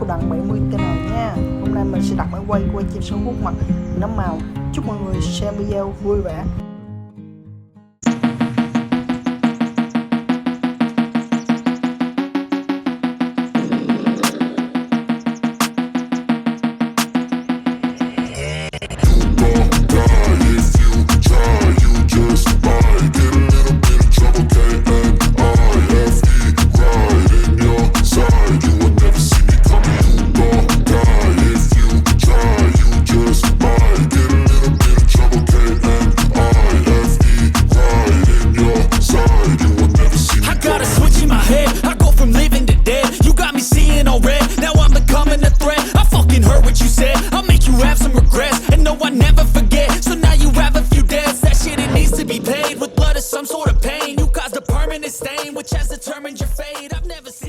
của đoạn 70TN nha. Hôm nay mình sẽ đặt máy quay chim sáo hút mặt nấm màu. Chúc mọi người xem video vui vẻ.